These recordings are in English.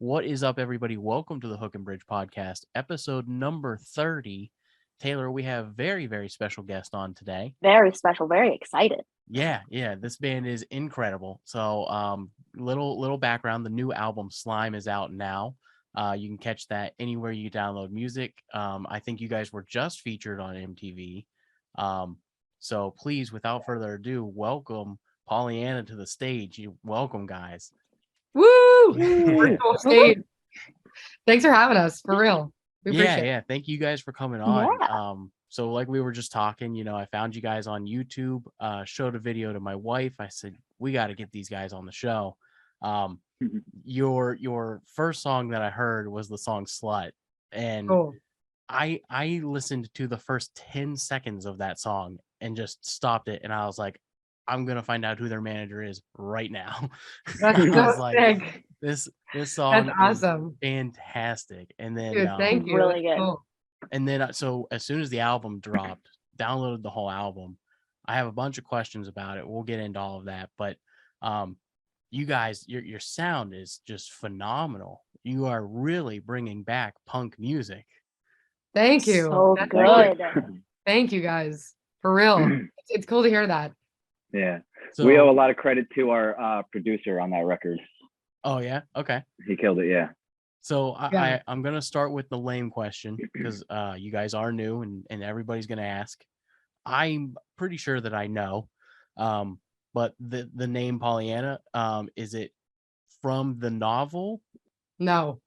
What is up, everybody? Welcome to the Hook and Bridge podcast, episode number 30. Taylor, we have very, very special guest on today. Very special, very excited. Yeah, this band is incredible. So, little background: the new album Slime is out now. You can catch that anywhere you download music. I think you guys were just featured on MTV. So please, without further ado, welcome Pollyanna to the stage. Welcome, guys. Woo! Virtual stage. Thanks for having us, for real. We appreciate it. Yeah. Thank you guys for coming on. Yeah. So like we were just talking, I found you guys on YouTube, showed a video to my wife. I said, we got to get these guys on the show. Your first song that I heard was the song Slut. And Cool. I listened to the first 10 seconds of that song and just stopped it. And I was like, I'm going to find out who their manager is right now. That's I was so like, sick. this song That's awesome. is fantastic. And then Dude, thank you. Really That's good. cool. and then so as soon as the album dropped, downloaded the whole album. I have a bunch of questions about it. We'll get into all of that, but you guys, your sound is just phenomenal. You are really bringing back punk music. Thank you. So That's good. great. Thank you guys. For real. It's cool to hear that. Yeah, So, we owe a lot of credit to our producer on that record. Oh yeah, okay. He killed it. Yeah. So Yeah. I'm gonna start with the lame question because you guys are new and everybody's gonna ask. I'm pretty sure that I know, but the name Pollyanna, is it from the novel? No.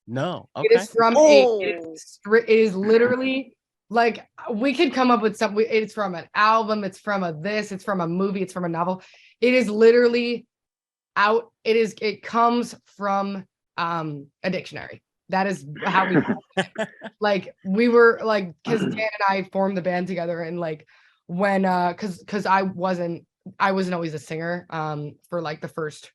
No. Okay. It is from Oh. it is literally like we could come up with something. It's from an album, it's from it's from a movie, it's from a novel. It is literally out. It comes from a dictionary. That is how we like we were like because Dan and I formed the band together and like when because I wasn't always a singer for like the first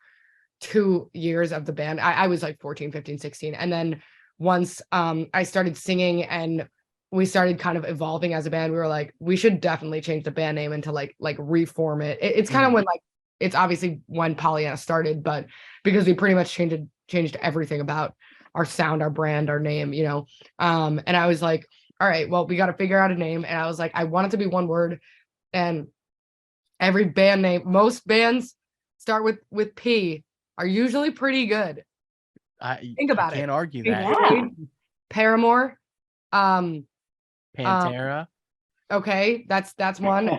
2 years of the band. I was like 14, 15, 16. And then once I started singing and we started kind of evolving as a band, we were like, we should definitely change the band name into like reform it. It's kind of when like it's obviously when Pollyanna started, but because we pretty much changed everything about our sound, our brand, our name, and I was like, all right, well, we got to figure out a name. And I was like, I want it to be one word. And every band name, most bands start with P, are usually pretty good. Think about I can't it. argue Pink that. Yeah. Floyd, Paramore, Pantera. okay, that's one.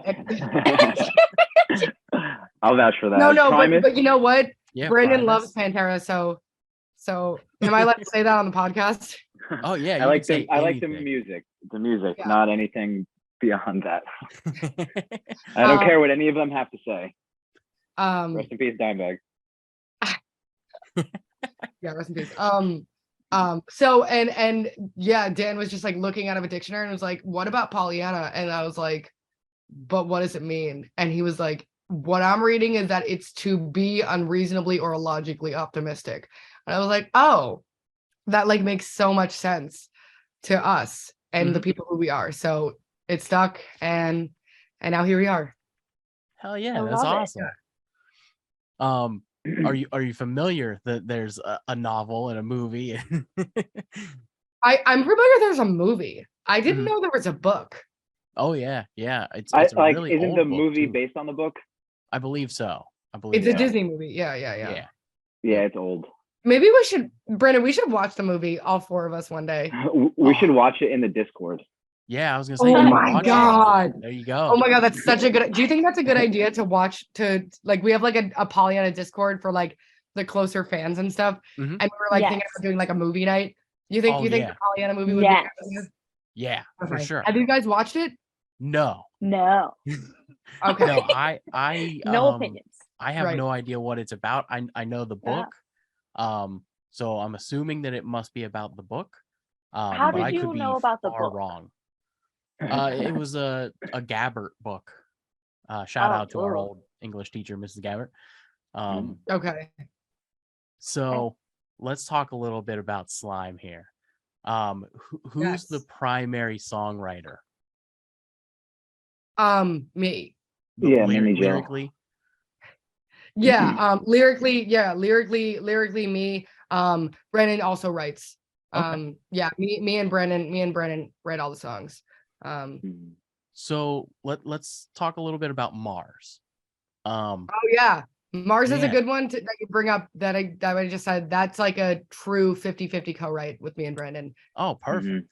I'll vouch for that. No, Primus. but you know what? Yeah. Brandon Primus. loves Pantera, so am I allowed to say that on the podcast? Oh yeah. I like the the music. The music, Yeah. not anything beyond that. music. I don't care what any of them have to say. Rest in peace, Dimebag. Yeah, rest in peace. So and yeah, Dan was just like looking out of a dictionary and was like, what about Pollyanna? And I was like, but what does it mean? And he was like, what I'm reading is that it's to be unreasonably or illogically optimistic. And I was like, oh, that like makes so much sense to us and the people who we are. So it stuck and now here we are. Hell yeah, I that's love it. awesome. Are you familiar that there's a novel and a movie? I'm familiar there's a movie. I didn't Mhm. know there was a book. Oh yeah. It's I a like. really Isn't old the book, movie too. based on the book? I believe so. I believe It's a so. Disney movie. Yeah. Yeah. Yeah, it's old. Maybe we should, Brandon, we should watch the movie, all four of us one day. We should watch it in the Discord. Yeah, I was gonna say. Oh you can my watch it. God. There you go. Oh my God, that's such a good, do you think that's a good idea to watch like, we have like a Pollyanna Discord for like the closer fans and stuff. Mhm. And we were like thinking Yes. about doing like a movie night. You think Oh, you think yeah. the Pollyanna movie would Yes. be good? Yeah, for Okay. sure. Have you guys watched it? No. No. Okay. No, I No opinions. I have Right. no idea what it's about. I know the Yeah. book. So I'm assuming that it must be about the book. How but did I you could be know about the far book? wrong. It was a Gabbert book. Shout out to our Oh. old English teacher, Mrs. Gabbert. Okay. So let's talk a little bit about Slime here. Who's the Yes. primary songwriter? Me. Yeah, Mimi Jo. lyrically. Yeah, lyrically me. Brandon also writes. Okay. Yeah, me and Brandon write all the songs. So let's talk a little bit about Mars. Oh yeah. Mars is a Yeah. good one that you bring up that I just said. That's like a true 50-50 co-write with me and Brandon. Oh, perfect.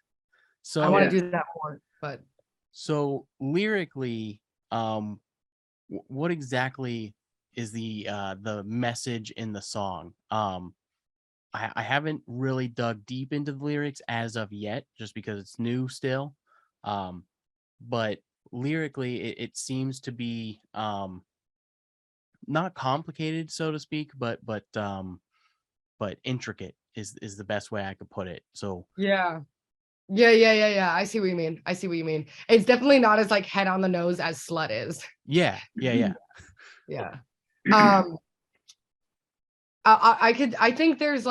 So I want to do that more, but so lyrically, what exactly is the message in the song? I haven't really dug deep into the lyrics as of yet, just because it's new still. But lyrically, it seems to be not complicated, so to speak, but intricate is the best way I could put it. So yeah. I see what you mean. It's definitely not as like head on the nose as Slut is. yeah. Yeah. I think there's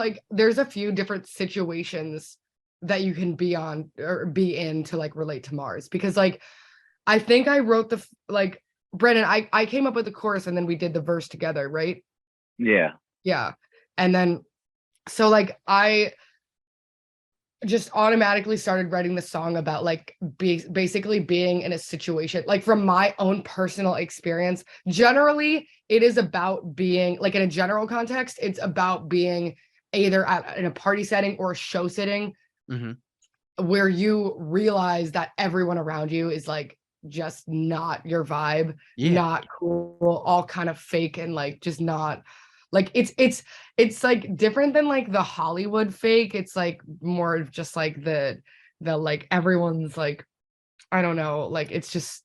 a few different situations that you can be on or be in to like relate to Mars, because like I think I wrote Brandon, I came up with the chorus and then we did the verse together, right? Yeah. Yeah. And then so like I just automatically started writing the song about like basically being in a situation, like from my own personal experience. Generally, it is about being like, in a general context, it's about being either in a party setting or a show setting, where you realize that everyone around you is like just not your vibe, not cool, all kind of fake, and like just not like it's like different than like the Hollywood fake. It's like more of just like the like everyone's like, I don't know, like it's just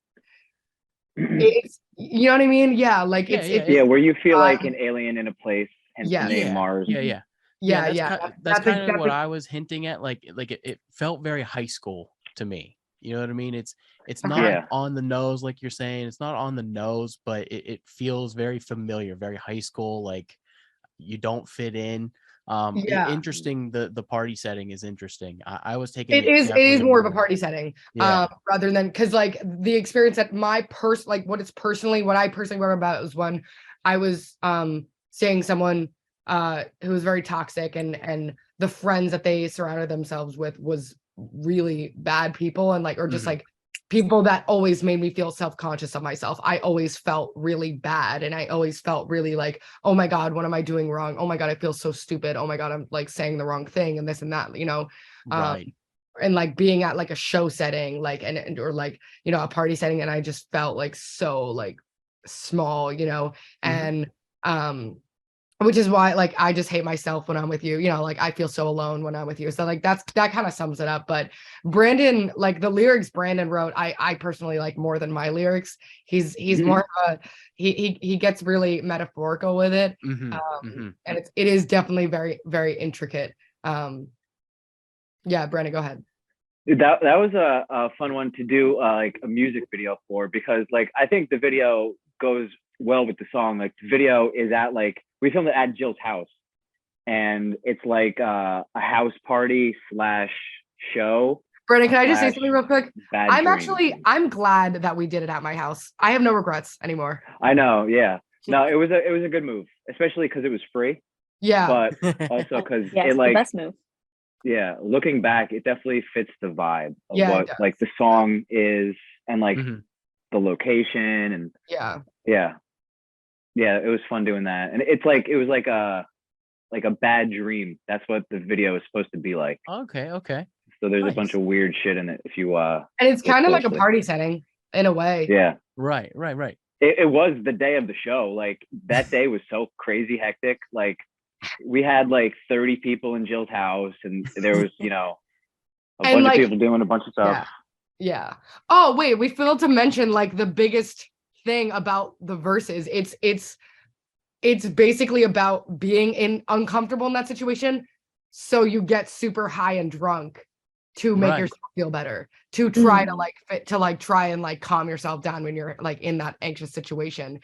it's, you know what I mean? Yeah, like Yeah, where you feel like an alien in a place, hence the name Mars. That's kind of what I was hinting at. Like it felt very high school to me. You know what I mean? It's not on the nose like you're saying. It's not on the nose, but it feels very familiar, very high school. Like you don't fit in. Interesting. The party setting is interesting. I was taking it is more of a party setting, rather than, because like the experience that what I personally wrote about was when I was seeing someone who was very toxic, and the friends that they surrounded themselves with was really bad people, and like, or just like people that always made me feel self-conscious of myself. I always felt really bad, and I always felt really like, oh my God, what am I doing wrong? Oh my God, I feel so stupid. Oh my God, I'm like saying the wrong thing and this and that, you know. And like being at like a show setting, like and or like, you know, a party setting, and I just felt like so like small, you know. And which is why like I just hate myself when I'm with you, you know, like I feel so alone when I'm with you. So like that kind of sums it up. But Brandon, like the lyrics Brandon wrote, I personally like more than my lyrics. He's more of a, he gets really metaphorical with it. And it is definitely very, very intricate. Yeah, Brandon, go ahead. That was a fun one to do like a music video for, because like I think the video goes well with the song. Like the video is at like, we filmed it at Jill's house, and it's like a house party / show. Brandon, can I just say something real quick? I'm glad that we did it at my house. I have no regrets anymore. I know, yeah. No, it was a good move, especially because it was free. Yeah. But also because it like the best move. Yeah, looking back, it definitely fits the vibe of what like the song is, and like the location, and yeah, it was fun doing that. And it's like, it was like a bad dream. That's what the video is supposed to be like. Okay. So there's a bunch of weird shit in it if you and it's kind of like a party setting in a way. Yeah. Right. It was the day of the show. Like that day was so crazy hectic. Like we had like 30 people in Jill's house, and there was, you know, a bunch of people doing a bunch of stuff. Yeah. Oh wait, we failed to mention like the biggest thing about the verses. It's basically about being uncomfortable in that situation, so you get super high and drunk to make yourself feel better, to try to try and like calm yourself down when you're like in that anxious situation,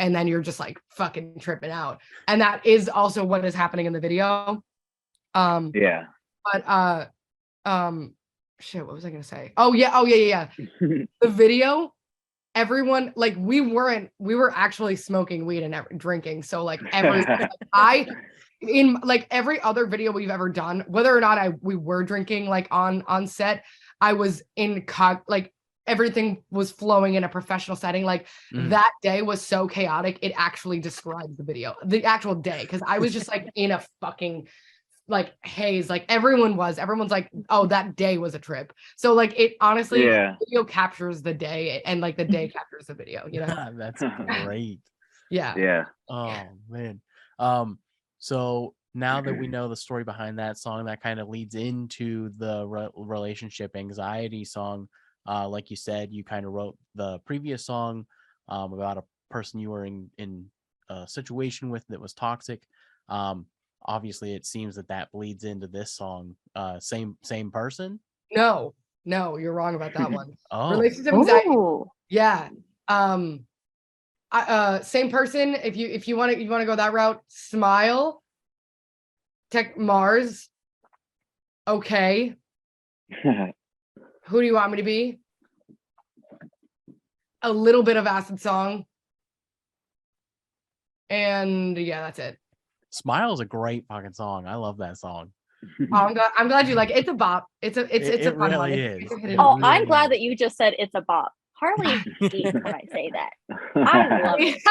and then you're just like fucking tripping out. And that is also what is happening in the video. But shit, what was I gonna say? Oh yeah. The video, everyone, like we were actually smoking weed and drinking, so like every in like every other video we've ever done, whether or not we were drinking like on set, I was like everything was flowing in a professional setting. Like that day was so chaotic, it actually describes the video, the actual day, because I was just like in a fucking like haze. Like everyone's like, oh, that day was a trip. So like it honestly, video captures the day, and like the day captures the video, you know. That's great. Yeah. Oh man. So now that we know the story behind that song, that kind of leads into the relationship anxiety song. Like you said, you kind of wrote the previous song about a person you were in a situation with that was toxic. Obviously it seems that bleeds into this song. Same person? No, you're wrong about that one. Oh. Relationship anxiety. Ooh. Yeah. Same person. If you want to go that route, Smile, Tech Mars. Okay. Who do you want me to be? A little bit of Acid Song. And yeah, that's it. Smile is a great fucking song. I love that song. Oh, I'm glad you like it. It's a bop. It's a fun really one. is. Oh, really I'm glad is. that you just said it's a bop. Harley hates when I say that. I love it.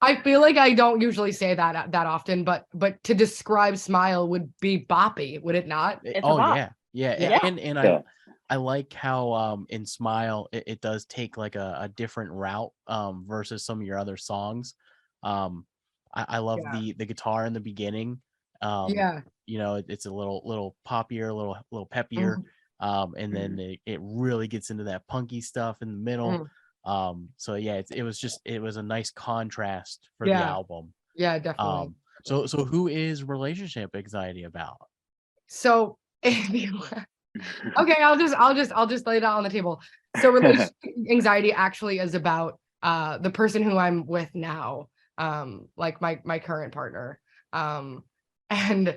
I feel like I don't usually say that often, but to describe Smile would be boppy, would it not? It's a Oh bop. yeah. And Yeah. I like how in Smile it does take like a different route versus some of your other songs. I love the guitar in the beginning. You know, it's a little poppier, a little peppier. And then it really gets into that punky stuff in the middle. So yeah, it was a nice contrast for the album. Yeah, definitely. So who is relationship anxiety about? So okay, I'll just lay it out on the table. So relationship anxiety actually is about the person who I'm with now, like my current partner, and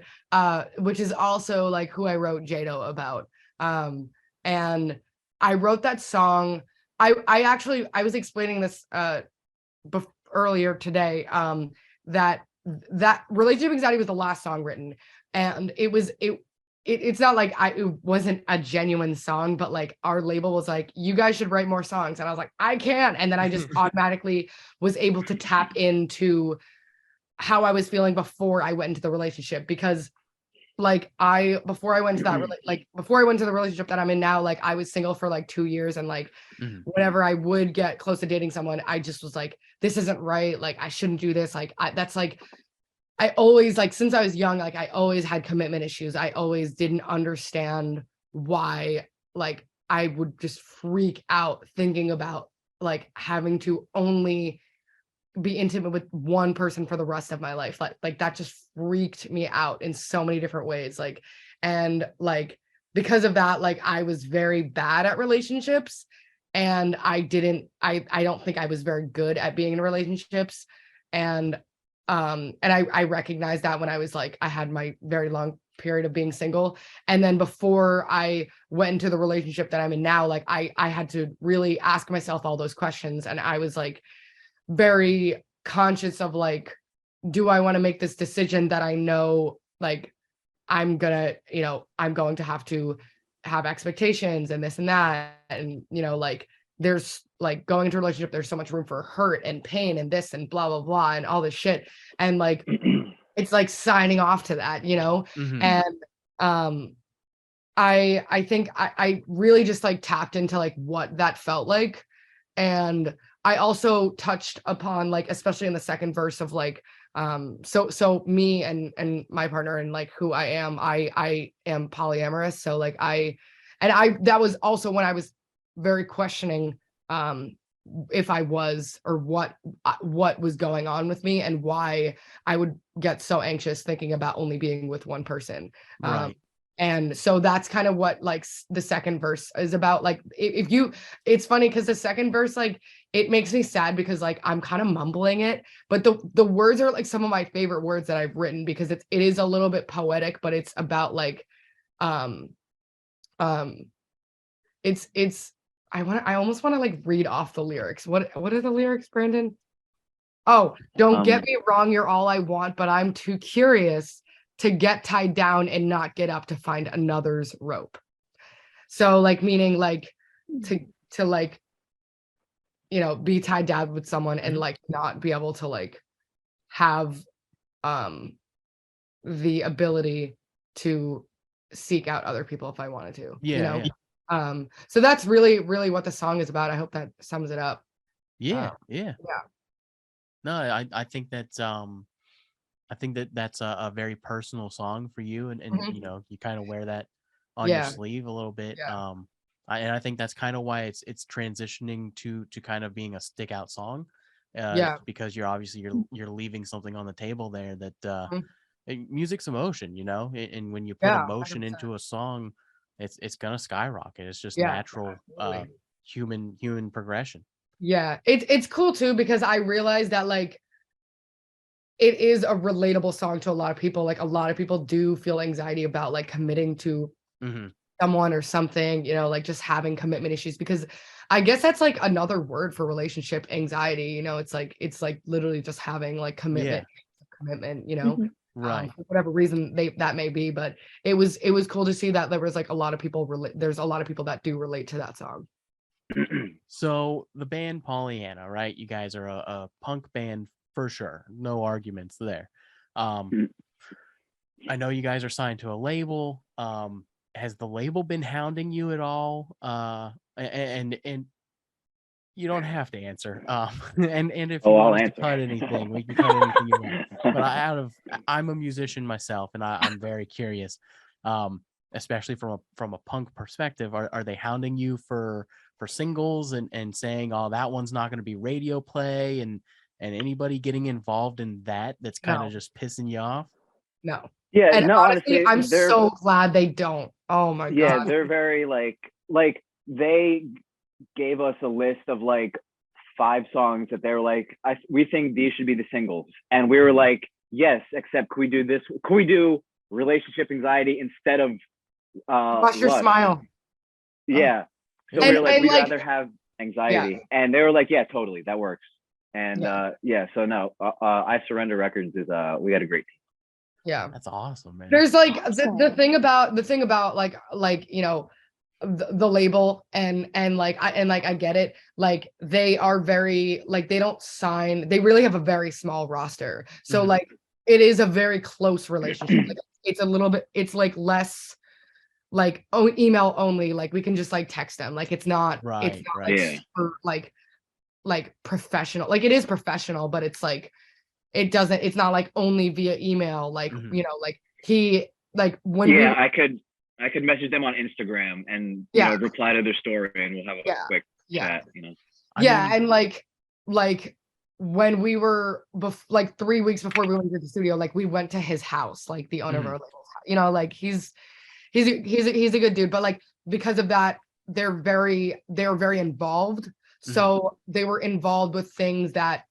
which is also like who I wrote Jado about. And I wrote that song. I was explaining this earlier today, that relationship anxiety was the last song written, and it's not like it wasn't a genuine song, but like our label was like, you guys should write more songs, and I was like, I can't. And then I just automatically was able to tap into how I was feeling before I went into the relationship, because like before I went to the relationship that I'm in now, like I was single for like 2 years, and like whenever I would get close to dating someone, I just was like, this isn't right, like I shouldn't do this, like that's like I always, like since I was young, like I always had commitment issues. I always didn't understand why like I would just freak out thinking about like having to only be intimate with one person for the rest of my life. Like that just freaked me out in so many different ways. Like, and like because of that, like I was very bad at relationships, and I don't think I was very good at being in relationships. And I recognized that when I was like, I had my very long period of being single. And then before I went into the relationship that I'm in now, like I had to really ask myself all those questions. And I was like very conscious of like, do I want to make this decision that I know like I'm going to have to have expectations and this and that, and like there's like going into a relationship, there's so much room for hurt and pain and this and blah blah blah and all this shit, and like it's like signing off to that, and I think I really just like tapped into like what that felt like. And I also touched upon like, especially in the second verse of like, so me and my partner and like who I am am polyamorous. So like that was also when I was very questioning if I was, or what was going on with me, and why I would get so anxious thinking about only being with one person. Right. And so that's kind of what like the second verse is about. Like it's funny because the second verse, like it makes me sad because like I'm kind of mumbling it, but the words are like some of my favorite words that I've written, because it is a little bit poetic, but it's about like it's I almost want to like read off the lyrics. What are the lyrics, Brandon? Oh, don't get Um, me wrong, you're all I want, but I'm too curious to get tied down and not get up to find another's rope. So like meaning like to like, be tied down with someone and like not be able to like have the ability to seek out other people if I wanted to, Yeah. So that's really, really what the song is about. I hope that sums it up. Yeah. Yeah. Yeah. No, I think that's that's a very personal song for you, and Mhm. you kind of wear that on your Yeah. sleeve a little bit. Yeah. And I think that's kind of why it's transitioning to kind of being a stick out song, Yeah. because you're leaving something on the table there that Mhm. music's emotion, and when you put Yeah, emotion 100%. into a song, it's gonna skyrocket. It's just Yeah, natural absolutely. human progression. Yeah, it's cool too because I realized that like it is a relatable song to a lot of people. Like a lot of people do feel anxiety about like committing to Hmm. someone or something, like just having commitment issues because I guess that's like another word for relationship anxiety, it's like literally just having like Yeah. commitment, Mhm. Right. for whatever reason that may be, but it was cool to see that there was like a lot of people there's a lot of people that do relate to that song. So the band Pollyanna, right? You guys are a punk band for sure. No arguments there. Um, I know you guys are signed to a label. Has the label been hounding you at all? And you don't have to answer. And if you oh, want I'll us to answer. cut anything, we can cut anything you want. But I'm a musician myself, and I'm very curious. Especially from a punk perspective, are they hounding you for singles and saying, oh, that one's not going to be radio play, and anybody getting involved in that's kind of No, just pissing you off? no. Yeah, And no, honestly, honestly, I'm so glad they don't. Oh my yeah, God. they're very like they gave us a list of like 5 songs that they were like, we think these should be the singles, and we were like, yes, except can we do this? Can we do relationship anxiety instead of Watch your lust? smile. Yeah. So we And were like, and we'd like rather have yeah, anxiety, and they were like, yeah, totally, that works. And yeah, yeah, so no, I Surrender Records is we had a great yeah. That's awesome, man. There's like the Awesome. thing about like the label and like I get it, like they are very like they don't sign, they really have a very small roster, so Mhm. like it is a very close relationship, like it's a little bit, it's like less like email only, like we can just like text them, like it's Right, not right. like Yeah. super like professional, like it is professional, but it's like it's not like only via email, like Mhm. like he like when we Yeah, I could message them on Instagram and yeah reply to their story, and we'll have a yeah quick yeah chat. I yeah mean, and like when we were like 3 weeks before we went to the studio, like we went to his house, like the owner of our mhm, label's house, like he's a good dude, but like because of that they're very involved, mhm. so they were involved with things that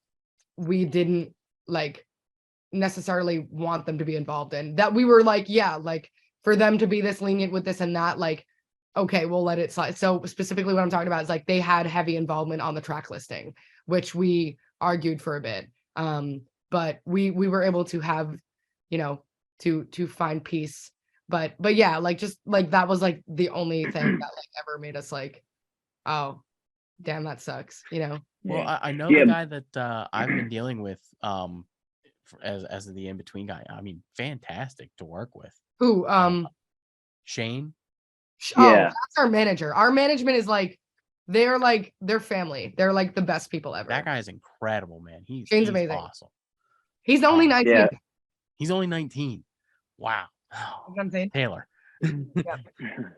we didn't like necessarily want them to be involved in, that we were like, yeah, like for them to be this lenient with this and that, like okay, we'll let it slide. So specifically what I'm talking about is like they had heavy involvement on the track listing, which we argued for a bit, but we were able to have, to find peace, but yeah, like just like that was like the only thing that like ever made us like, oh damn, that sucks. Well, Yeah. I know the Yeah. guy that I've been dealing with as the in between guy. I mean, fantastic to work with. Who Shane. Oh, Yeah. that's our manager. Our management is like they're family. They're like the best people That ever. guy's incredible, man. Shane's He's amazing. awesome. He's only 19. Yeah. He's only 19. Wow. You know what I'm saying? Taylor.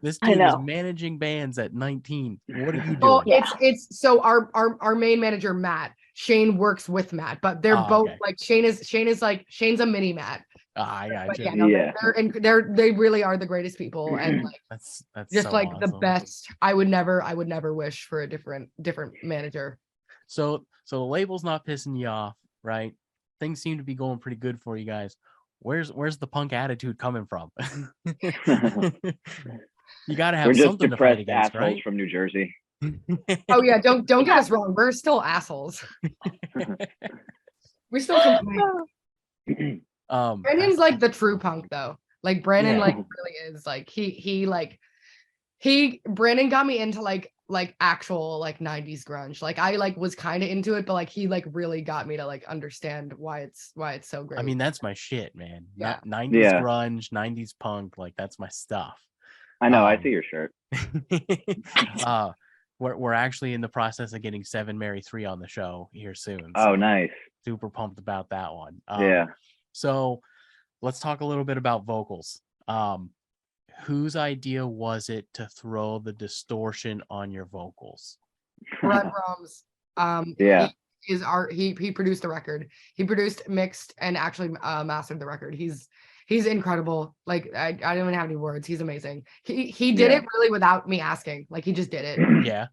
This I dude is know. managing bands at 19. What are you Well, doing? Yeah. it's so our main manager, Matt. Shane works with Matt, but they're both Okay. like Shane's a mini Matt. I But gotcha. yeah, no, Yeah. they really are the greatest people, and like That's just so like the awesome. best. I would never wish for a different manager. So the label's not pissing you off, right? Things seem to be going pretty good for you guys. Where's the punk attitude coming from? You got to We're have just something to fight depressed against, assholes right? from New Jersey. Oh yeah, don't get us wrong. We're still assholes. We still complain. Brandon's like the true punk though. Like Brandon like really is like Brandon got me into like actual like 90s grunge. Like I like was kind of into it, but like he like really got me to like understand why it's so great. I mean, that's my shit, man. Yeah. 90s grunge, 90s punk, like that's my stuff. I know, I see your shirt. We're actually in the process of getting 7 Mary 3 on the show here soon. Oh, nice. Super pumped about that one. Yeah. So let's talk a little bit about vocals. Whose idea was it to throw the distortion on your vocals? Brett Brahms. Yeah. He produced the record. He produced, mixed, and actually mastered the record. He's incredible. Like I don't even have any words. He's amazing. He did it really without me asking. Like he just did it. Yeah.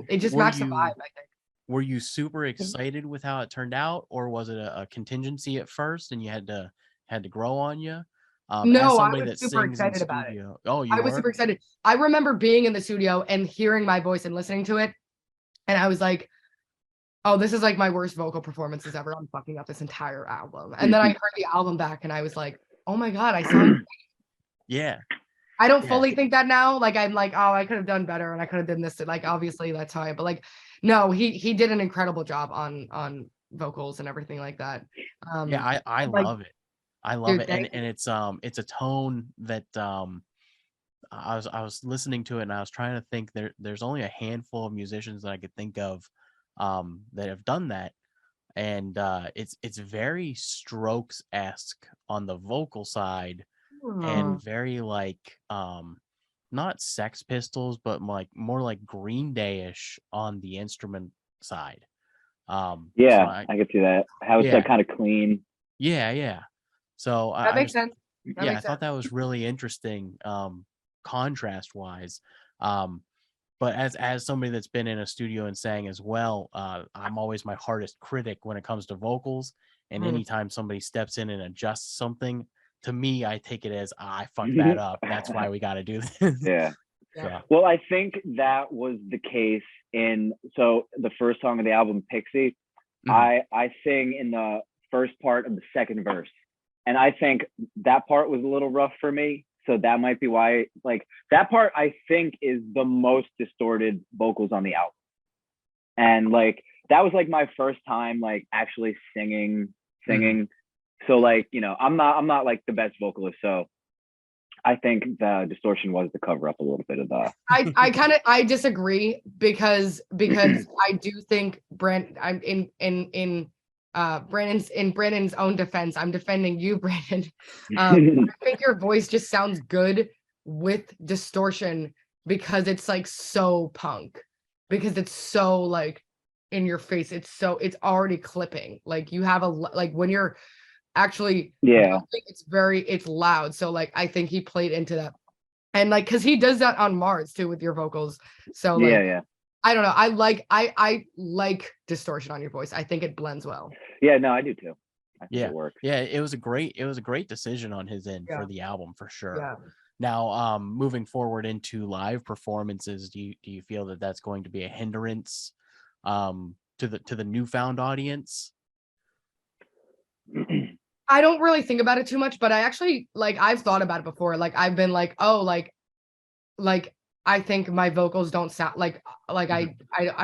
It just matched the vibe, I think. Were you super excited with how it turned out, or was it a contingency at first and you had to grow on you? No, I was super excited about it. Oh, I was super excited. I remember being in the studio and hearing my voice and listening to it, and I was like, oh, this is like my worst vocal performances ever. I'm fucking up this entire album. And then I heard the album back and I was like, oh my God, I sound yeah. I don't fully think that now. Like I'm like, oh, I could have done better and I could have done this. Like obviously that's how but like no, he did an incredible job on vocals and everything like that. Yeah, I like, love it. I love dude, it. And it's a tone that I was listening to it and I was trying to think there's only a handful of musicians that I could think of that have done that. And it's very Strokes-esque on the vocal side and very like not Sex Pistols, but like more like Green Day-ish on the instrument side. Yeah, so I could see that. How it's like kind of clean. Yeah. So that makes sense. I thought that was really interesting, contrast wise. But as somebody that's been in a studio and sang as well, I'm always my hardest critic when it comes to vocals. And anytime somebody steps in and adjusts something, to me, I take it as I fucked that up. That's why we got to do this. Yeah. So. Well, I think that was the case in the first song of the album, Pixie. I sing in the first part of the second verse, and I think that part was a little rough for me. So that might be why, like, that part I think is the most distorted vocals on the album. And like, that was like my first time like actually singing. So like, you know, I'm not like the best vocalist. So I think the distortion was the cover up a little bit of the. I disagree because I do think I'm in Brandon's own defense. I'm defending you, Brandon. I think your voice just sounds good with distortion because it's like so punk, because it's so like in your face. It's already clipping. Like you have like when you're actually it's loud. So like I think he played into that, and like because he does that on Mars too with your vocals. So like, yeah. I don't know. I like distortion on your voice. I think it blends well. Yeah, no, I do too. I think it works. Yeah, it was a great decision on his end for the album for sure. Yeah. Now, moving forward into live performances, do you feel that that's going to be a hindrance to the newfound audience? I don't really think about it too much, but I actually like I've thought about it before. Like I've been like, oh, like I think my vocals don't sound like I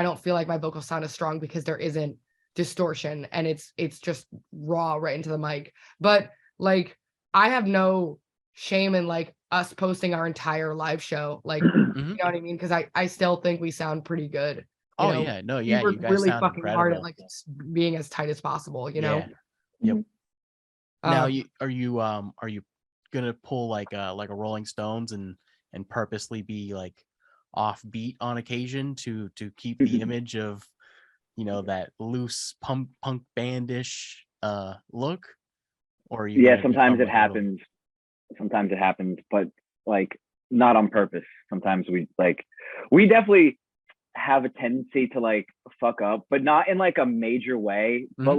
don't feel like my vocals sound as strong because there isn't distortion and it's just raw right into the mic. But like I have no shame in like us posting our entire live show, like you know what I mean, because I still think we sound pretty good. Oh know? yeah, no, yeah, we you guys really sound fucking incredible. hard at like being as tight as possible, you know. Yep. Now are you gonna pull like a Rolling Stones and purposely be like offbeat on occasion to keep the image of, you know, that loose punk bandish look? Or are you sometimes it happens. Sometimes it happens, but like not on purpose. Sometimes we definitely have a tendency to like fuck up, but not in like a major way, but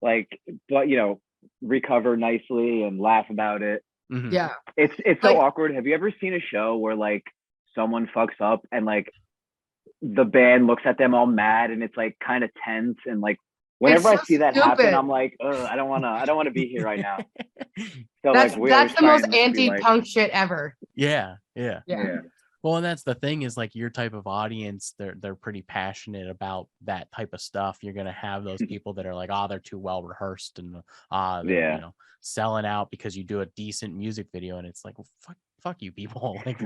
but you know, recover nicely and laugh about it. Yeah, it's so awkward. Have you ever seen a show where like someone fucks up and like the band looks at them all mad and it's like kind of tense and like Whenever I so see that happen, stupid. I'm like, ugh, I don't wanna be here right now. So That's like we always the try most and just be like, anti-punk shit ever. Yeah. Yeah. Well, and that's the thing is like your type of audience, they're pretty passionate about that type of stuff. You're gonna have those people that are like, oh, they're too well rehearsed and they're Yeah. selling out because you do a decent music video, and it's like, well, fuck you people. Like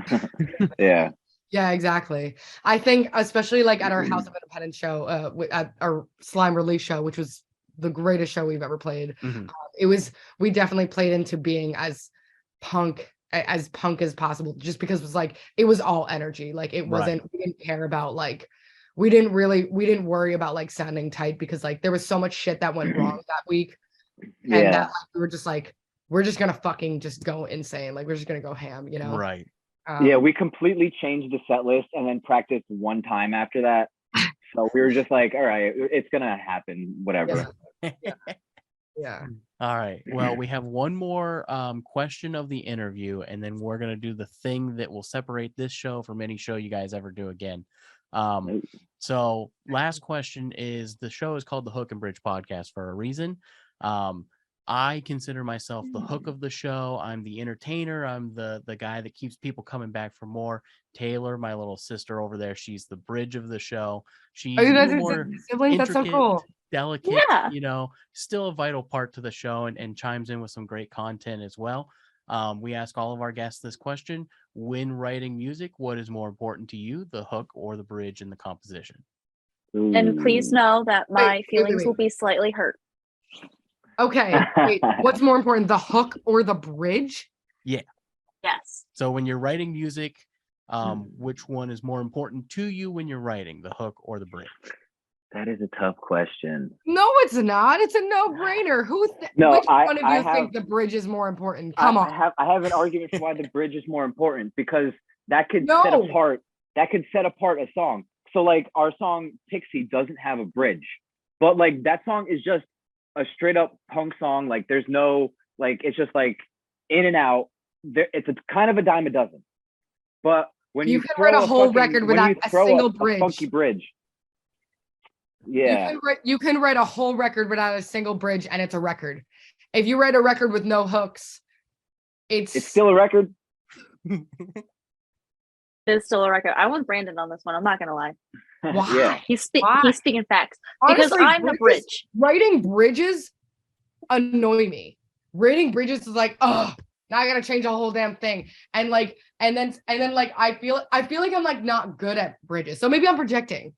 Yeah. Yeah, exactly. I think especially like at our House of Independence show, at our Slime release show, which was the greatest show we've ever played. mhm. We definitely played into being as punk as possible, just because it was like it was all energy. Like it wasn't, we didn't care about like we didn't worry about like sounding tight, because like there was so much shit that went wrong that week. And that like, we were just like, we're just gonna fucking just go insane. Like we're just gonna go ham, you know? Right. Yeah, we completely changed the set list and then practiced one time after that. So we were just like, all right, it's gonna happen, whatever. Yeah. All right. Well, we have one more question of the interview, and then we're gonna do the thing that will separate this show from any show you guys ever do again. So last question is, the show is called the Hook and Bridge Podcast for a reason. I consider myself the hook of the show. I'm the entertainer. I'm the guy that keeps people coming back for more. Taylor, my little sister over there, she's the bridge of the show. She's Are you a guys little more siblings? That's so intricate, cool. delicate, Yeah. Still a vital part to the show, and chimes in with some great content as well. We ask all of our guests this question: when writing music, what is more important to you, the hook or the bridge in the composition? And please know that my Wait. feelings will be slightly hurt. Okay, wait, what's more important, the hook or the bridge? Yeah. Yes. So when you're writing music, which one is more important to you when you're writing, the hook or the bridge? That is a tough question. No, it's not. It's a no-brainer. No, which one of I you think the bridge is more important? I have an argument for why the bridge is more important, because that could set apart a song. So like our song Pixie doesn't have a bridge, but like that song is just a straight up punk song. Like there's no, like, it's just like in and out. It's a kind of a dime a dozen. But when you can write a whole record without a single bridge. Funky bridge. Yeah. You can write a whole record without a single bridge, and it's a record. If you write a record with no hooks, it's still a record. It's still a record. I want Brandon on this one. I'm not gonna lie. Why? Yeah. He's speaking facts. Honestly, because I'm the bridge. Writing bridges annoy me. Writing bridges is like, oh, now I gotta change a whole damn thing. And then like I feel like I'm like not good at bridges. So maybe I'm projecting.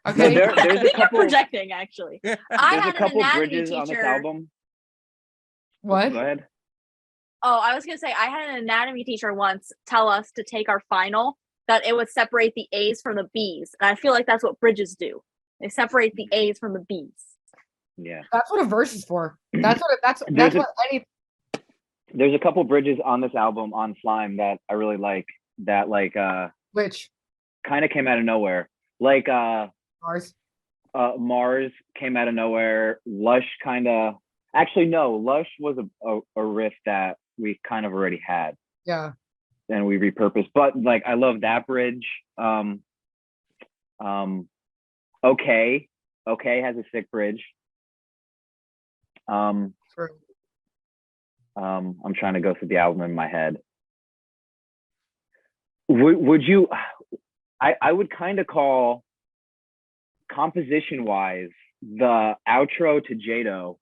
Okay. No, there's a couple projecting actually. There's I a couple had an anatomy bridges on this teacher. album. What? Go ahead. Oh, I was gonna say I had an anatomy teacher once tell us to take our final that it would separate the A's from the B's. And I feel like that's what bridges do. They separate the A's from the B's. Yeah. That's what a verse is for. That's what any. There's a couple bridges on this album on Slime that I really like, that like Which kind of came out of nowhere. Like Mars. Mars came out of nowhere. Lush Lush was a riff that we kind of already had. Yeah. And we repurposed. But like I love that bridge. Okay has a sick bridge. True. I'm trying to go through the album in my head. Would you? I would kind of call, composition wise, the outro to Jado,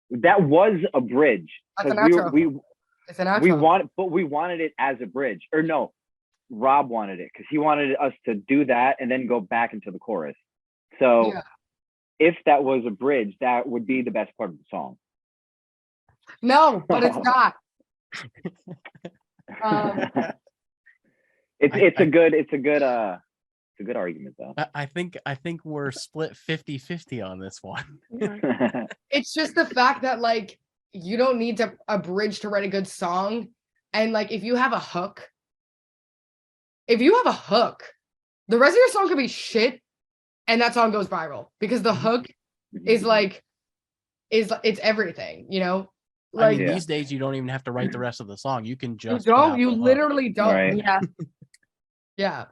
that was a bridge. That's an outro. It's an outro. We wanted it as a bridge. Or no, Rob wanted it because he wanted us to do that and then go back into the chorus. So if that was a bridge, that would be the best part of the song. No, but it's not. It's a good argument though. I think we're split 50-50 on this one. It's just the fact that like you don't need a bridge to write a good song, and like if you have a hook, the rest of your song could be shit, and that song goes viral because the hook is it's everything, you know. Like, I mean, these days you don't even have to write the rest of the song. You can just you literally don't. Right. Yeah. Yeah.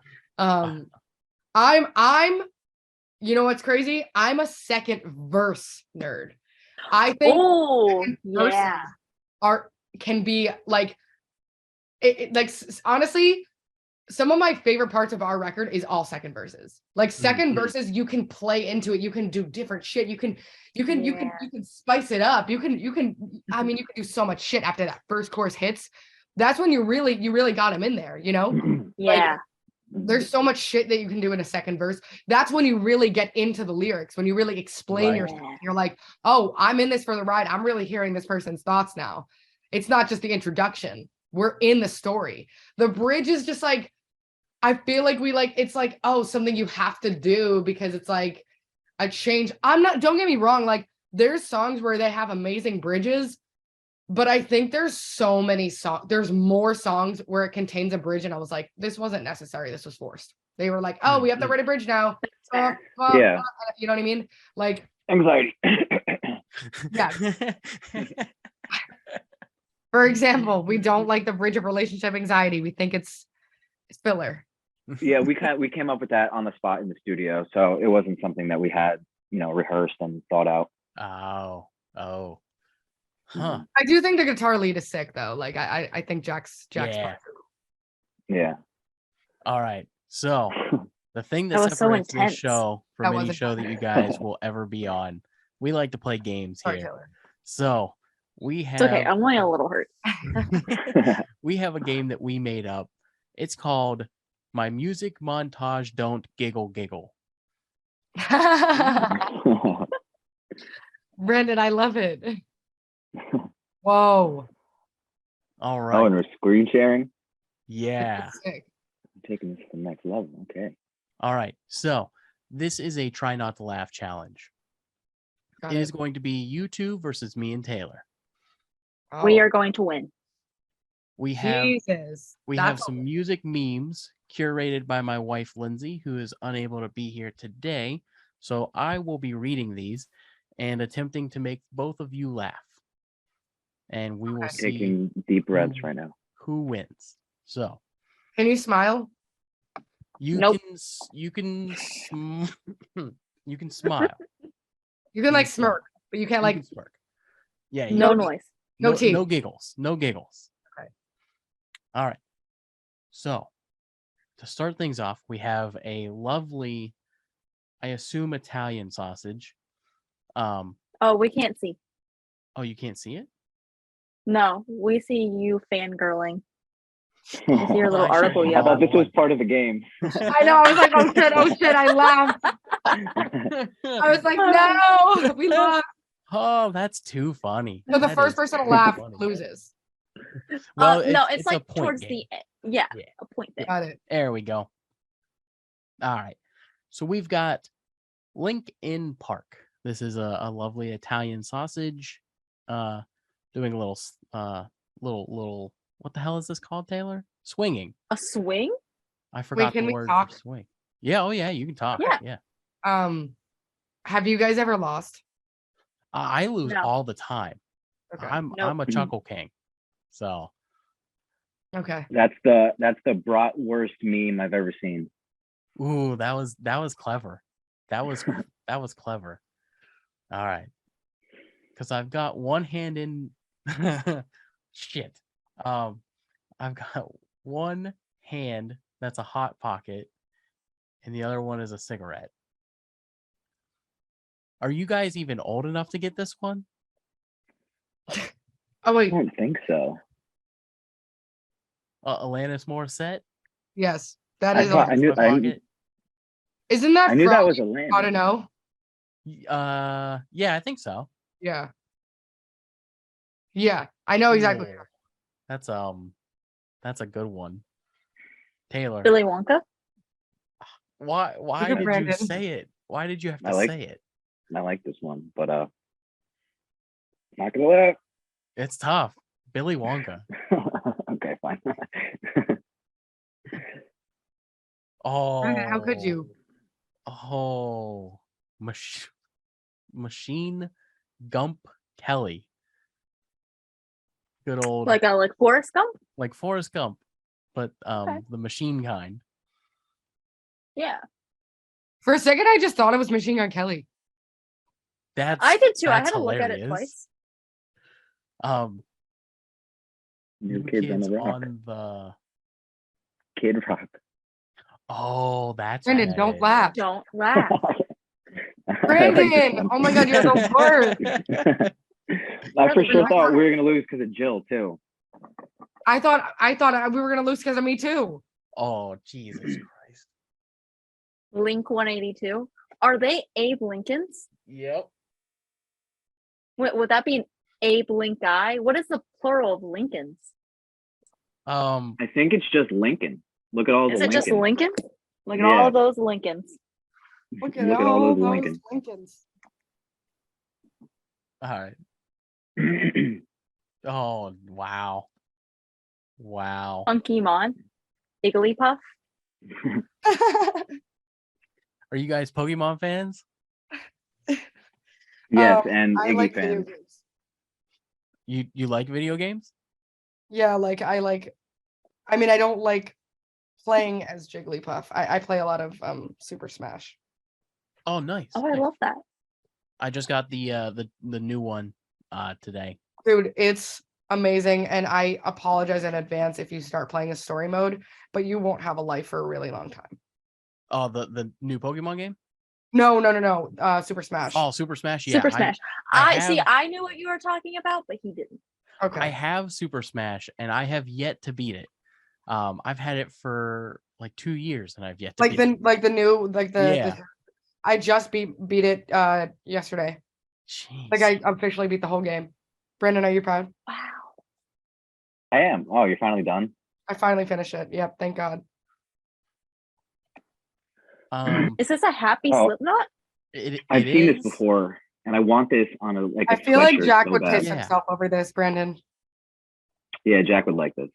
I'm you know what's crazy? I'm a second verse nerd. I think Oh, verses yeah. can be like honestly, some of my favorite parts of our record is all second verses. Like second verses, you can play into it. You can do different shit. You can spice it up. I mean, you can do so much shit after that first chorus hits. That's when you really got him in there, you know? Yeah. There's so much shit that you can do in a second verse. That's when you really get into the lyrics, when you really explain yourself. You're like, oh, I'm in this for the ride. I'm really hearing this person's thoughts now. It's not just the introduction. We're in the story. The bridge is just like, I feel like it's like, oh, something you have to do because it's like a change. Don't get me wrong. Like there's songs where they have amazing bridges, but I think there's so many songs. There's more songs where it contains a bridge. And I was like, this wasn't necessary. This was forced. They were like, oh, we have to write a bridge now. Yeah. You know what I mean? Like Anxiety. yeah. For example, we don't like the bridge of relationship anxiety. We think it's filler. Yeah, we came up with that on the spot in the studio, so it wasn't something that we had, rehearsed and thought out. Oh. Huh. I do think the guitar lead is sick though. Like I think Jack's Yeah. All right. So the thing That that was so separates this intense. show That from any wasn't show that you guys will ever be on, we like to play games Sorry, here. Taylor. So we have It's okay. I'm only a little hurt. we have a game that we made up. It's called My Music Montage Don't Giggle Giggle. Brandon, I love it. Whoa. All right. Oh, and we're screen sharing? Yeah. Sick. I'm taking this to the next level. Okay. All right. So this is a try not to laugh challenge. It is going to be you two versus me and Taylor. Oh. We are going to win. We have Jesus. we have some music memes curated by my wife Lindsay, who is unable to be here today. So I will be reading these and attempting to make both of you laugh. And we will see Taking deep breaths right now. who wins. So Can you smile? you Nope. you can you can smile. You can like smirk, but you can't You like can smirk. Yeah, No noise. no teeth. no giggles. No giggles. Okay. All right. So to start things off, we have a lovely, I assume, Italian sausage. Oh, we can't see. Oh, you can't see it? No, we see you fangirling. You see your little I should- article I yellow. thought this was part of the game. I know. I was like, oh shit, I laughed. I was like, no, we laughed. Oh, that's too funny. So the That first is person to too laugh funny. loses. Well, No, it's a like point towards game. the end. Yeah, Yeah. a point there. Got it. There we go. All right. So we've got Linkin Park. This is a lovely Italian sausage. Doing a little little what the hell is this called, Taylor? Swinging. A swing? I forgot can the we word talk? for swing. Yeah, oh yeah, you can talk. Yeah. Have you guys ever lost? I lose No. all the time. Okay. I'm a Nope. chuckle king. So Okay. That's the bratwurst meme I've ever seen. ooh, that was clever. That was clever. All right. Because I've got one hand in shit. I've got one hand that's a hot pocket, and the other one is a cigarette. Are you guys even old enough to get this one? Oh I wait, don't think so. Alanis Morissette? yes, that I is. thought- I knew- My pocket? Isn't that I knew from that was a I don't land. know. Yeah, I think so. Yeah. Yeah, I know exactly. Ooh, that's a good one. Taylor, Billy Wonka? why at did you Brandon. say it? Why did you have I to like- say it? I like this one, but not gonna laugh. It's tough. Billy Wonka. Okay, fine. Oh, Brandon, how could you? Oh, Machine Gump Kelly. Good old Like Forrest Gump? like Forrest Gump, but Okay. the machine kind. Yeah. For a second, I just thought it was Machine Gun Kelly. I did too. I had that's to look at it hilarious. twice. New Kids on the Rock. on the. Kid Rock. Oh, that's Brandon, what that don't is. laugh. Don't laugh. Brandon, oh my God, you're the worst. I for sure Really? thought we were gonna lose because of Jill too. I thought we were gonna lose because of me too. Oh, Jesus Christ. Link 182. Are they Abe Lincolns? Yep. Would that be an Abe Link guy? What is the plural of Lincolns? I think it's just Lincoln. Look at all the Is it Lincolns. just Lincoln? Look at Yeah. all of those Lincolns. Look at Look at all all those those Lincolns. Lincolns. All right. Oh, wow. Wow. Funky Mon. Igglypuff. Are you guys Pokemon fans? Yes, and I Iggy like video fans. games. You like video games? Yeah, I mean, I don't like playing as Jigglypuff. I play a lot of Super Smash. Oh, nice. Oh, I nice. love that. I just got the new one today. Dude, it's amazing, and I apologize in advance if you start playing a story mode, but you won't have a life for a really long time. Oh, the new Pokemon game? No. Super Smash. Oh, Super Smash. Yeah, Super Smash. I See. have- I knew what you were talking about, but he didn't. Okay. I have Super Smash and I have yet to beat it. I've had it for like 2 years and I've yet to beat it. I just beat it yesterday. Jeez. Like I officially beat the whole game. Brandon, are you proud? Wow. I am. Oh, you're finally done. I finally finished it. Yep, thank God. Is this a happy Oh. Slipknot? I've seen this is. before, and I want this on a I feel like sweatshirt Jack so would bad. piss Yeah. himself over this, Brandon. Yeah, Jack would like this.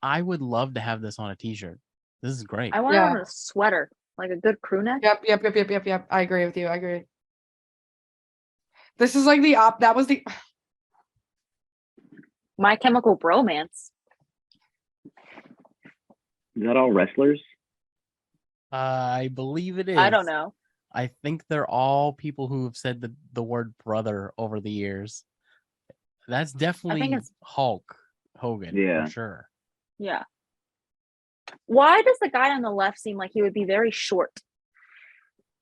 I would love to have this on a t-shirt. This is great. I want Yeah. it on a sweater, like a good crew neck. Yep. I agree with you. I agree. This is like that was the My Chemical Bromance. Is that all wrestlers? I believe it is. I don't know. I think they're all people who have said the word brother over the years. That's definitely it's- Hulk Hogan Yeah. for sure. Yeah. Why does the guy on the left seem like he would be very short?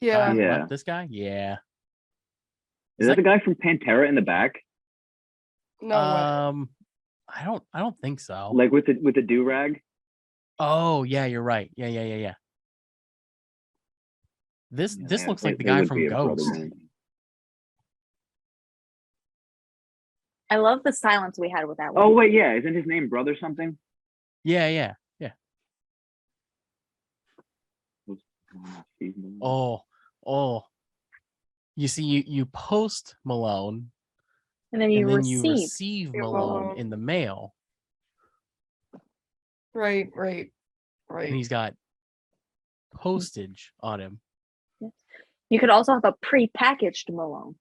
yeah. Yeah. This guy? Yeah. Is that the guy from Pantera in the back? No way. I don't think so. Like with the do-rag? Oh, yeah, you're right. Yeah. This Yeah, looks they- like the they guy would from be a brother Ghost. band. I love the silence we had with that one. Oh wait, yeah. Isn't his name Brother something? Yeah. Oh. Oh. You see, you post Malone And then you and then you receive. receive Malone. Malone in the mail, Right. and he's got postage on him. You could also have a pre-packaged Malone.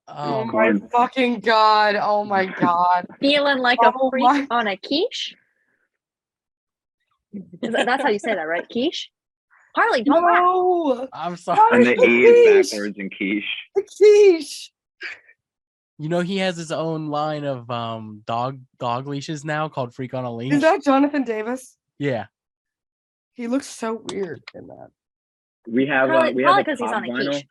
Oh Um, my fucking God. Oh my God. Feeling like Oh a freak my- on a quiche? That's how you say that, right? Quiche? Harley, don't laugh. No. I'm sorry. And the Quiche. E is backwards in quiche. The quiche. You know he has his own line of dog leashes now called Freak on a Leash. Is that Jonathan Davis? Yeah. He looks so weird in that. We have Probably a 'cause he's pop on a vinyl. quiche.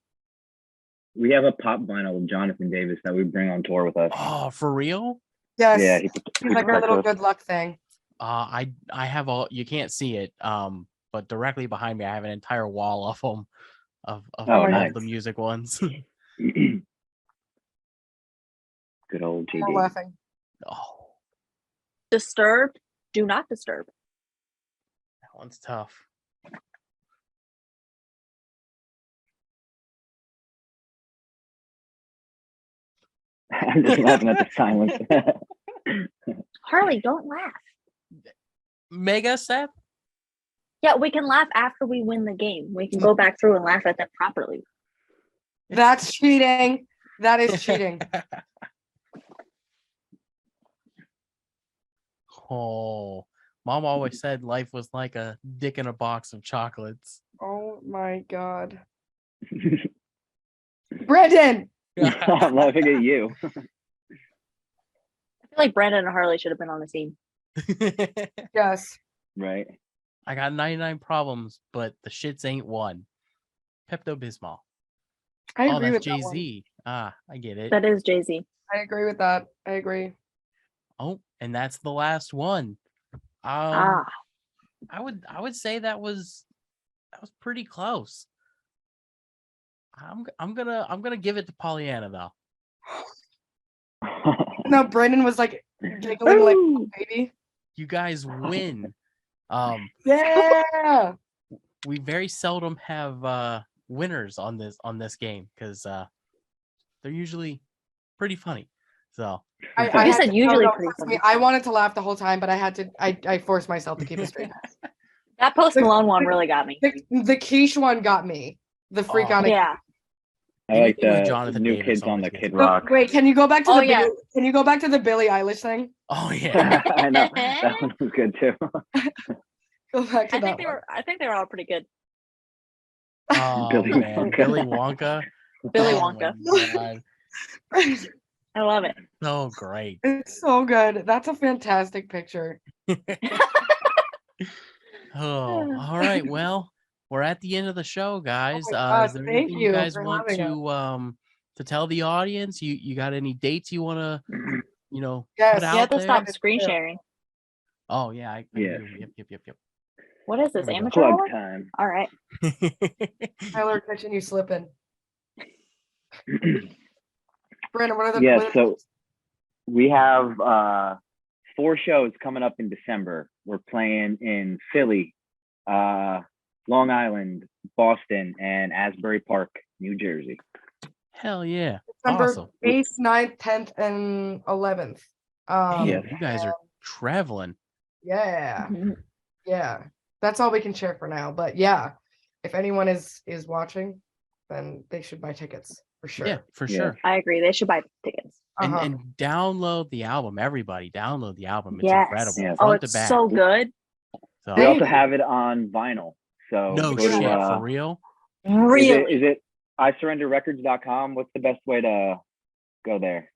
We have a pop vinyl of Jonathan Davis that we bring on tour with us. Oh, for real? Yes. Yeah, He's like our little good luck thing. I have all. You can't see it. But directly behind me, I have an entire wall of them, of all nice. the music ones. Good old We're JD. laughing. Oh, Disturbed, do not disturb. that one's tough. I'm just laughing at the silence. Harley, don't laugh. Mega Seth? Yeah, we can laugh after we win the game. We can go back through and laugh at them properly. That's cheating. That is cheating. Oh, mom always said life was like a dick in a box of chocolates. Oh my god. Brandon! I'm laughing at you. I feel like Brandon and Harley should have been on the team. Yes. Right. I got 99 problems, but the shits ain't one. Pepto Bismol. I Oh, agree that's with that one. Jay-Z. Ah, I get it. That is Jay-Z. I agree with that. I agree. Oh, and that's the last one. Ah, I would say that was pretty close. I'm gonna give it to Pollyanna though. No, Brandon was like giggling like a baby. You guys win. Yeah. We very seldom have winners on this game because they're usually pretty funny. So I you had said to- usually no, pretty trust funny. me, I wanted to laugh the whole time, but I had to. I forced myself to keep a straight face. That Post Malone one really got me. The quiche one got me. The freak Oh, on it. Yeah. I like Anything with the Jonathan New Davis Kids on always the gets Kid me. Rock. Wait, can you go back to Oh, the yeah. Can you go back to the Billie Eilish thing? Oh yeah. I know that one was good too. Go back to I think that one. I think they were all pretty good. Oh Billy man, Wonka. Billy Wonka. Billy Oh, Wonka. my God. I love it. So great. It's so good. That's a fantastic picture. Oh, all right. Well, we're at the end of the show, guys. Oh my God, Is there thank anything you you guys for want having to tell the audience? You got any dates you want to Yes. put Yeah, You have out to there? stop screen sharing. Oh yeah, I Yes. do. Yep. What is this? There we go. Amateur Plug hour? time. All right. Tyler, catching you slipping. Brandon, what are the Yeah, so we have 4 shows coming up in December. We're playing in Philly, Long Island, Boston, and Asbury Park, New Jersey. Hell yeah. December Awesome. 8th, 9th, 10th, and 11th. Damn, Yes. you guys are traveling. Yeah. Mhm. Yeah. That's all we can share for now. But yeah, if anyone is watching, then they should buy tickets for sure. Yeah, for Yeah. sure. I agree. They should buy tickets. And Uh-huh. and download the album. Everybody, download the album. It's Yes. incredible. Yeah. Oh, Front to it's back. so good. So, We Thank also you. have it on vinyl. So no go shit, to, for real. Really. is it isurrenderrecords.com? What's the best way to go there?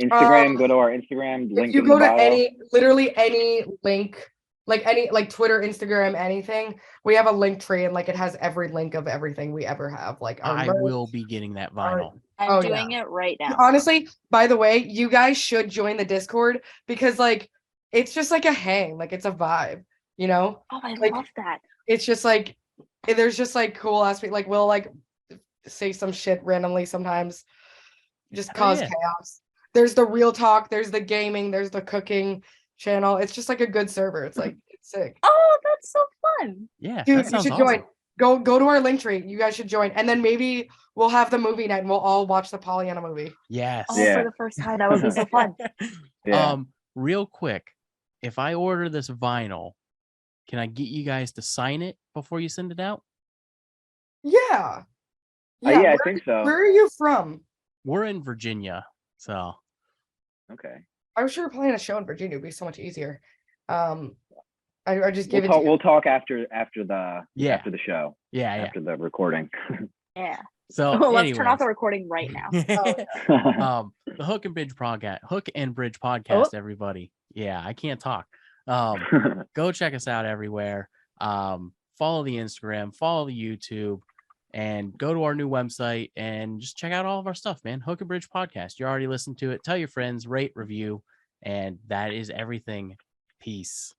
Instagram, go to our Instagram link If you in go the to bio. literally any link, like Twitter, Instagram, anything, we have a link tree and like it has every link of everything we ever have. Like our I merch, will be getting that vinyl. I'm Oh, doing it right now. Honestly, by the way, you guys should join the Discord because like it's just like a hang, like it's a vibe, you know? Oh, I like- love that. It's just like there's just like cool ass people. Like we'll like say some shit randomly sometimes, just Hell cause yeah. chaos. There's the real talk, there's the gaming, there's the cooking channel. It's just like a good server. It's like it's sick. Oh, that's so fun. Yeah, Dude, that you sounds should awesome. join. Go to our link tree. You guys should join. And then maybe we'll have the movie night and we'll all watch the Pollyanna movie. Yes. Oh, Yeah. for the first time. That would be so fun. Yeah. Real quick, if I order this vinyl, can I get you guys to sign it before you send it out? Yeah. Yeah, I think so. Where are you from? We're in Virginia, so Okay. I was sure playing a show in Virginia would be so much easier. I just give it to you. We'll talk after the Yeah. after the show, yeah. after the recording. Yeah. So Let's turn off anyways. the recording right now. The Hook and Bridge Oh. podcast, everybody. Yeah, I can't talk. Go check us out everywhere. Follow the Instagram, follow the YouTube, and go to our new website and just check out all of our stuff, man. Hook and Bridge podcast. You already listened to it. Tell your friends, rate, review, and that is everything. Peace.